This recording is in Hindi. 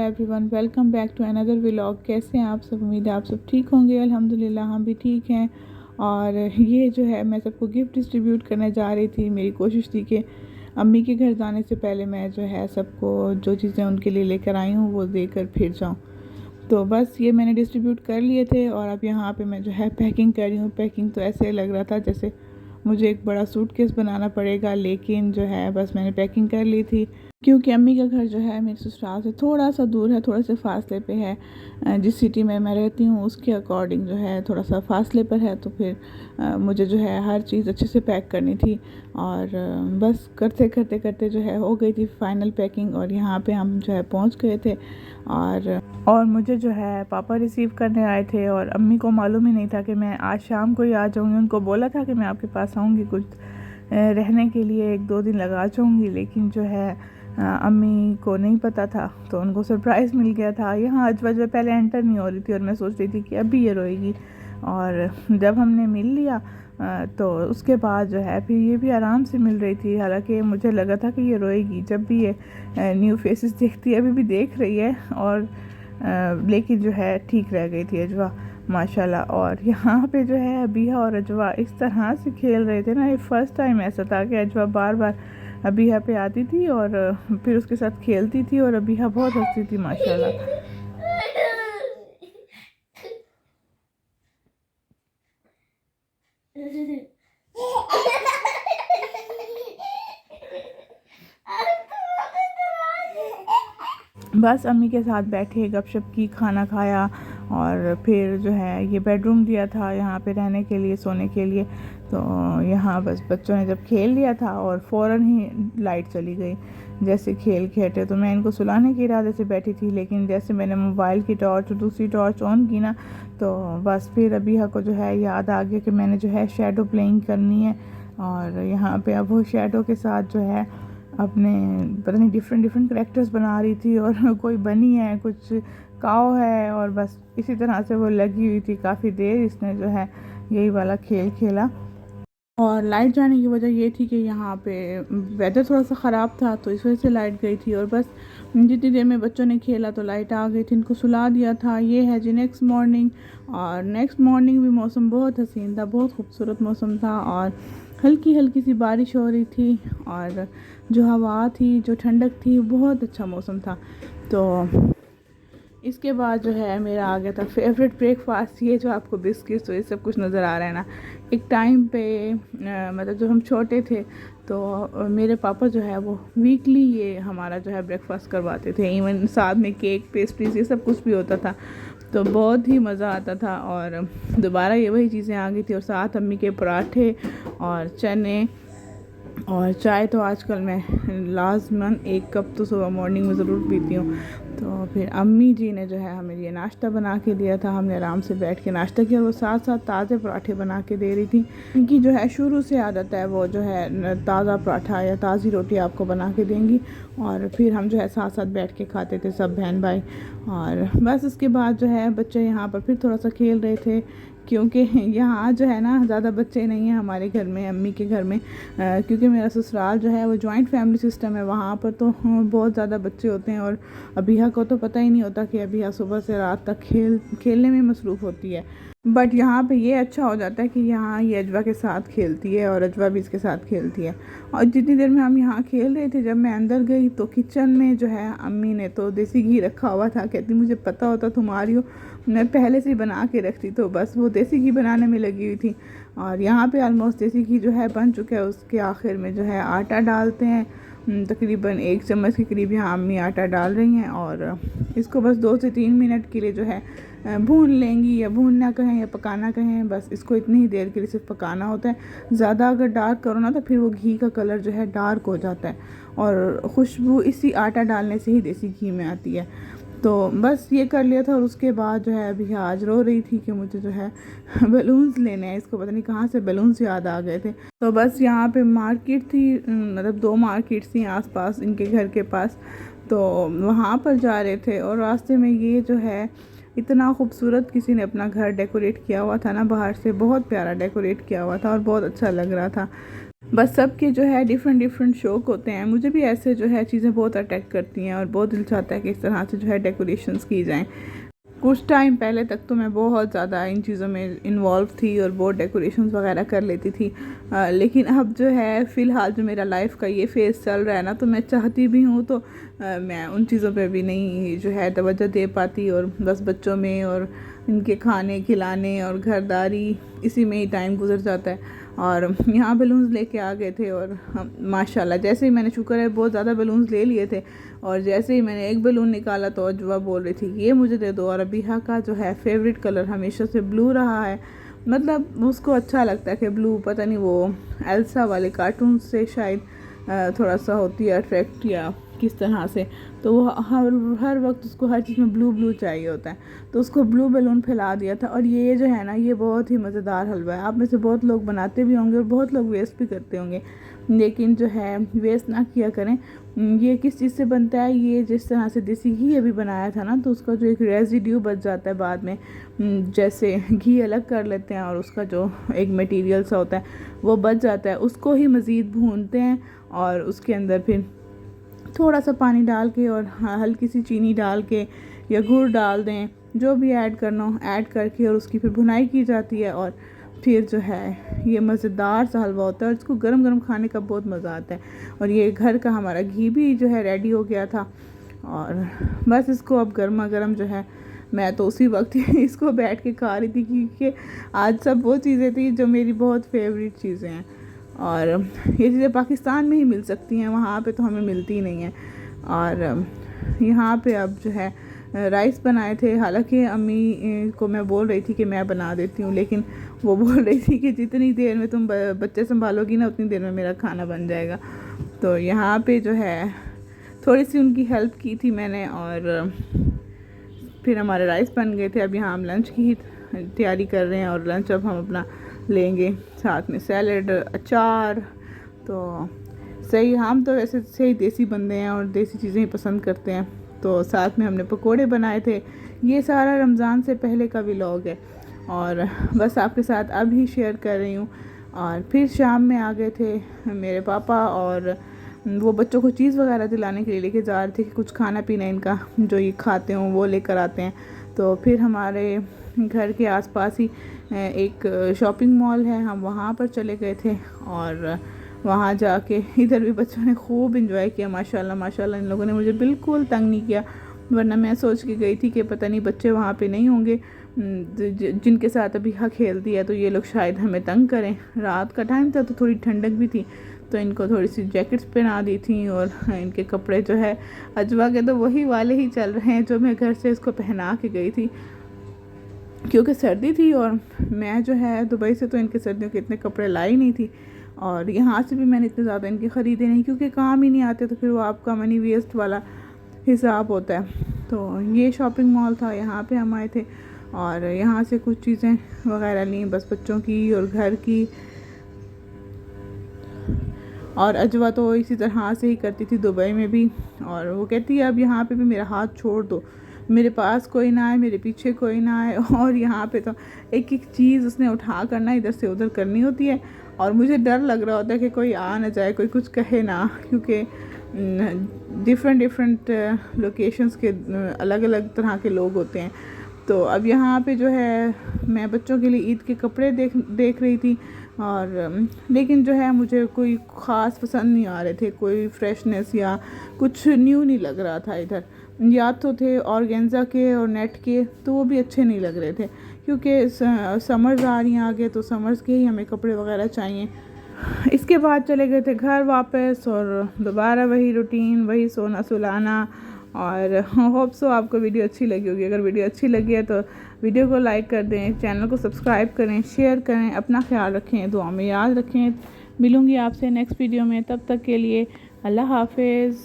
Everyone, welcome back to another vlog. कैसे हैं आप सब? उम्मीद है आप सब ठीक होंगे। अल्हम्दुलिल्लाह हम भी ठीक हैं। और ये जो है मैं सबको गिफ्ट डिस्ट्रीब्यूट करने जा रही थी। मेरी कोशिश थी कि अम्मी के घर जाने से पहले मैं जो है सबको जो चीज़ें उनके लिए लेकर आई हूँ वो देकर फिर जाऊँ। तो बस ये मैंने डिस्ट्रीब्यूट कर लिए थे और अब यहाँ पे मैं जो है पैकिंग कर रही हूँ। पैकिंग तो ऐसे लग रहा था जैसे मुझे एक बड़ा सूटकेस बनाना पड़ेगा, लेकिन जो है बस मैंने पैकिंग कर ली थी क्योंकि अम्मी का घर जो है मेरे ससुराल से थोड़ा सा दूर है, थोड़े से फासले पे है। जिस सिटी में मैं रहती हूँ उसके अकॉर्डिंग जो है थोड़ा सा फासले पर है, तो फिर मुझे जो है हर चीज़ अच्छे से पैक करनी थी। और बस करते करते करते जो है हो गई थी फाइनल पैकिंग और यहाँ पे हम जो है पहुँच गए थे। और मुझे जो है पापा रिसीव करने आए थे और अम्मी को मालूम ही नहीं था कि मैं आज शाम को ही आ जाऊँगी। उनको बोला था कि मैं आपके पास आऊँगी, कुछ रहने के लिए 1-2 दिन लगा जाऊँगी, लेकिन जो है अम्मी को नहीं पता था, तो उनको सरप्राइज़ मिल गया था। यहाँ अजवा जो पहले एंटर नहीं हो रही थी और मैं सोच रही थी कि अभी ये रोएगी, और जब हमने मिल लिया तो उसके बाद जो है फिर ये भी आराम से मिल रही थी। हालांकि मुझे लगा था कि ये रोएगी, जब भी ये न्यू फेसेस देखती है, अभी भी देख रही है, और लेकिन जो है ठीक रह गई थी अजवा माशाल्लाह। और यहाँ पे जो है अबीहा और अजवा इस तरह से खेल रहे थे ना, ये फ़र्स्ट टाइम ऐसा था कि अजवा बार बार अबीहा पे आती थी और फिर उसके साथ खेलती थी और अबीहा बहुत हंसती थी माशाल्लाह। बस अम्मी के साथ बैठे, गपशप की, खाना खाया, और फिर जो है ये बेडरूम दिया था यहाँ पे रहने के लिए, सोने के लिए। तो यहाँ बस बच्चों ने जब खेल लिया था और फ़ौरन ही लाइट चली गई। जैसे खेल खेटे तो मैं इनको सुलाने के इरादे से बैठी थी, लेकिन जैसे मैंने मोबाइल की टॉर्च और दूसरी टॉर्च ऑन की ना, तो बस फिर अबीहा को जो है याद आ गया कि मैंने जो है शेडो प्लेइंग करनी है। और यहाँ पे अब वो शेडो के साथ जो है अपने पता नहीं डिफरेंट करेक्टर्स बना रही थी, और कोई बनी है, कुछ काव है, और बस इसी तरह से वो लगी हुई थी। काफ़ी देर इसने जो है यही वाला खेल खेला। और लाइट जाने की वजह ये थी कि यहाँ पे वेदर थोड़ा सा ख़राब था, तो इस वजह से लाइट गई थी। और बस जितनी देर में बच्चों ने खेला तो लाइट आ गई थी, इनको सुला दिया था। ये है जी नेक्स्ट मॉर्निंग, और नेक्स्ट मॉर्निंग भी मौसम बहुत हसीन था, बहुत खूबसूरत मौसम था, और हल्की हल्की सी बारिश हो रही थी, और जो हवा थी, जो ठंडक थी, बहुत अच्छा मौसम था। तो इसके बाद जो है मेरा आ गया था फेवरेट ब्रेकफास्ट, ये जो आपको बिस्किट्स तो ये सब कुछ नज़र आ रहा है ना। एक टाइम पे मतलब जब हम छोटे थे तो मेरे पापा जो है वो वीकली ये हमारा जो है ब्रेकफास्ट करवाते थे। इवन साथ में केक, पेस्ट्रीज, ये सब कुछ भी होता था, तो बहुत ही मज़ा आता था। और दोबारा ये वही चीज़ें आ गई थी, और साथ अम्मी के पराठे और चने और चाय तो आजकल मैं लाजमन 1 कप तो सुबह मॉर्निंग में ज़रूर पीती हूँ। तो फिर अम्मी जी ने जो है हमें ये नाश्ता बना के दिया था, हमने आराम से बैठ के नाश्ता किया। वो साथ साथ ताज़े पराठे बना के दे रही थी। इनकी जो है शुरू से आदत है, वो जो है ताज़ा पराठा या ताज़ी रोटी आपको बना के देंगी, और फिर हम जो है साथ साथ बैठ के खाते थे सब बहन भाई। और बस उसके बाद जो है बच्चे यहाँ पर फिर थोड़ा सा खेल रहे थे, क्योंकि यहाँ जो है ना ज़्यादा बच्चे नहीं हैं हमारे घर में, अम्मी के घर में, क्योंकि मेरा ससुराल जो है वो जॉइंट फैमिली सिस्टम है। वहाँ पर तो बहुत ज़्यादा बच्चे होते हैं, और अबीहा को तो पता ही नहीं होता कि अबीहा सुबह से रात तक खेलने में मसरूफ़ होती है। बट यहाँ पे ये अच्छा हो जाता है कि यहाँ ये अजवा के साथ खेलती है और अजवा भी इसके साथ खेलती है। और जितनी देर में हम यहाँ खेल रहे थे, जब मैं अंदर गई तो किचन में जो है अम्मी ने तो देसी घी रखा हुआ था। कहती मुझे पता होता तुम आ रही हो, मैं पहले से ही बना के रखती। तो बस वो देसी घी बनाने में लगी हुई थी, और यहाँ पे ऑलमोस्ट देसी घी जो है बन चुका है। उसके आखिर में जो है आटा डालते हैं, तकरीबन 1 चम्मच के करीब यहाँ अम्मी आटा डाल रही हैं, और इसको बस 2 से 3 मिनट के लिए जो है भून लेंगी, या भूनना कहें या पकाना कहें, बस इसको इतनी ही देर के लिए सिर्फ पकाना होता है। ज़्यादा अगर डार्क करो ना तो फिर वो घी का कलर जो है डार्क हो जाता है, और खुशबू इसी आटा डालने से ही देसी घी में आती है। तो बस ये कर लिया था, और उसके बाद जो है अभी आज रो रही थी कि मुझे जो है बलून्स लेने हैं। इसको पता नहीं कहाँ से बलून्स याद आ गए थे। तो बस यहाँ पे मार्केट थी, मतलब 2 मार्केट थी आसपास इनके घर के पास, तो वहाँ पर जा रहे थे, और रास्ते में ये जो है इतना खूबसूरत किसी ने अपना घर डेकोरेट किया हुआ था ना, बाहर से बहुत प्यारा डेकोरेट किया हुआ था और बहुत अच्छा लग रहा था। बस सबके जो है डिफरेंट डिफरेंट शौक होते हैं, मुझे भी ऐसे जो है चीज़ें बहुत अट्रैक्ट करती हैं और बहुत दिल चाहता है कि इस तरह से जो है डेकोरेशंस की जाएं। कुछ टाइम पहले तक तो मैं बहुत ज़्यादा इन चीज़ों में इन्वॉल्व थी और बहुत डेकोरेशंस वगैरह कर लेती थी, लेकिन अब जो है फ़िलहाल जो मेरा लाइफ का ये फेज़ चल रहा है ना, तो मैं चाहती भी हूँ तो मैं उन चीज़ों पे भी नहीं जो है तवज्जो दे पाती और बस बच्चों में और इनके खाने खिलाने और घरदारी इसी में ही टाइम गुजर जाता है। और यहाँ बैलून्स लेके आ गए थे और माशाल्लाह जैसे ही मैंने, शुक्र है, बहुत ज़्यादा बैलून्स ले लिए थे और जैसे ही मैंने एक बैलून निकाला तो अजवा बोल रही थी ये मुझे दे दो। और अबीहा का जो है फेवरेट कलर हमेशा से ब्लू रहा है, मतलब उसको अच्छा लगता है कि ब्लू, पता नहीं वो एल्सा वाले कार्टून से शायद थोड़ा सा होती है अट्रैक्ट या किस तरह से, तो वो हर वक्त उसको हर चीज़ में ब्लू ब्लू चाहिए होता है, तो उसको ब्लू बैलून फैला दिया था। और ये जो है ना, ये बहुत ही मज़ेदार हलवा है, आप में से बहुत लोग बनाते भी होंगे और बहुत लोग वेस्ट भी करते होंगे, लेकिन जो है वेस्ट ना किया करें। ये किस चीज़ से बनता है, ये जिस तरह से देसी घी अभी बनाया था ना, तो उसका जो एक रेजिड्यू बच जाता है बाद में, जैसे घी अलग कर लेते हैं और उसका जो एक मटेरियल सा होता है वो बच जाता है, उसको ही मज़ीद भूनते हैं और उसके अंदर फिर थोड़ा सा पानी डाल के और हल्की सी चीनी डाल के या गुड़ डाल दें, जो भी ऐड करना हो ऐड करके, और उसकी फिर भुनाई की जाती है और फिर जो है ये मज़ेदार सा हलवा होता है और इसको गरम गरम खाने का बहुत मज़ा आता है। और ये घर का हमारा घी भी जो है रेडी हो गया था और बस इसको अब गर्मा गर्म जो है, मैं तो उसी वक्त ही इसको बैठ के खा रही थी, क्योंकि आज सब वो चीज़ें थी जो मेरी बहुत फेवरेट चीज़ें हैं और ये चीज़ें पाकिस्तान में ही मिल सकती हैं, वहाँ पे तो हमें मिलती ही नहीं है। और यहाँ पे अब जो है राइस बनाए थे, हालांकि अम्मी को मैं बोल रही थी कि मैं बना देती हूँ, लेकिन वो बोल रही थी कि जितनी देर में तुम बच्चे संभालोगी ना उतनी देर में मेरा खाना बन जाएगा। तो यहाँ पे जो है थोड़ी सी उनकी हेल्प की थी मैंने और फिर हमारे राइस बन गए थे। अब यहाँ हम लंच की ही तैयारी कर रहे हैं और लंच अब हम अपना लेंगे, साथ में सैलड, अचार। तो सही, हम तो वैसे सही देसी बंदे हैं और देसी चीज़ें ही पसंद करते हैं, तो साथ में हमने पकोड़े बनाए थे। ये सारा रमज़ान से पहले का व्लॉग है और बस आपके साथ अभी शेयर कर रही हूँ। और फिर शाम में आ गए थे मेरे पापा और वो बच्चों को चीज़ वगैरह दिलाने के लिए लेके जा रहे थे कि कुछ खाना पीना इनका जो ये खाते हों वो लेकर आते हैं। तो फिर हमारे घर के आसपास ही एक शॉपिंग मॉल है, हम वहाँ पर चले गए थे और वहाँ जाके इधर भी बच्चों ने खूब इंजॉय किया। माशाल्लाह माशाल्लाह, इन लोगों ने मुझे बिल्कुल तंग नहीं किया, वरना मैं सोच के गई थी कि पता नहीं बच्चे वहाँ पे नहीं होंगे जिनके साथ अभी खेलती है, तो ये लोग शायद हमें तंग करें। रात का टाइम था तो थोड़ी ठंडक भी थी, तो इनको थोड़ी सी जैकेट्स पहना दी थी और इनके कपड़े जो है अजवा के तो वही वाले ही चल रहे हैं जो मैं घर से इसको पहना के गई थी, क्योंकि सर्दी थी और मैं जो है दुबई से तो इनके सर्दियों के इतने कपड़े लाई नहीं थी और यहाँ से भी मैंने इतने ज़्यादा इनके ख़रीदे नहीं, क्योंकि काम ही नहीं आते, तो फिर वो आपका मनी वेस्ट वाला हिसाब होता है। तो ये शॉपिंग मॉल था, यहाँ पे हम आए थे और यहाँ से कुछ चीज़ें वगैरह ली, बस बच्चों की और घर की। और अजवा तो इसी तरह से ही करती थी दुबई में भी, और वो कहती है अब यहाँ पे भी मेरा हाथ छोड़ दो, मेरे पास कोई ना आए, मेरे पीछे कोई ना आए। और यहाँ पे तो एक एक चीज़ उसने उठा करना इधर से उधर करनी होती है और मुझे डर लग रहा होता है कि कोई आ ना जाए, कोई कुछ कहे ना, क्योंकि डिफरेंट लोकेशंस के अलग अलग तरह के लोग होते हैं। तो अब यहाँ पे जो है मैं बच्चों के लिए ईद के कपड़े देख रही थी और लेकिन जो है मुझे कोई ख़ास पसंद नहीं आ रहे थे, कोई फ्रेशनेस या कुछ न्यू नहीं लग रहा था इधर। या तो थे ऑर्गेन्जा के और नेट के, तो वो भी अच्छे नहीं लग रहे थे, क्योंकि समर्स आ रही हैं आगे, तो समर्स के ही हमें कपड़े वगैरह चाहिए। इसके बाद चले गए थे घर वापस और दोबारा वही रूटीन, वही सोना सुलाना। और होप सो आपको वीडियो अच्छी लगी होगी। अगर वीडियो अच्छी लगी है तो वीडियो को लाइक कर दें, चैनल को सब्सक्राइब करें, शेयर करें, अपना ख्याल रखें, दुआ में याद रखें। मिलूँगी आपसे नेक्स्ट वीडियो में, तब तक के लिए अल्लाह हाफिज़।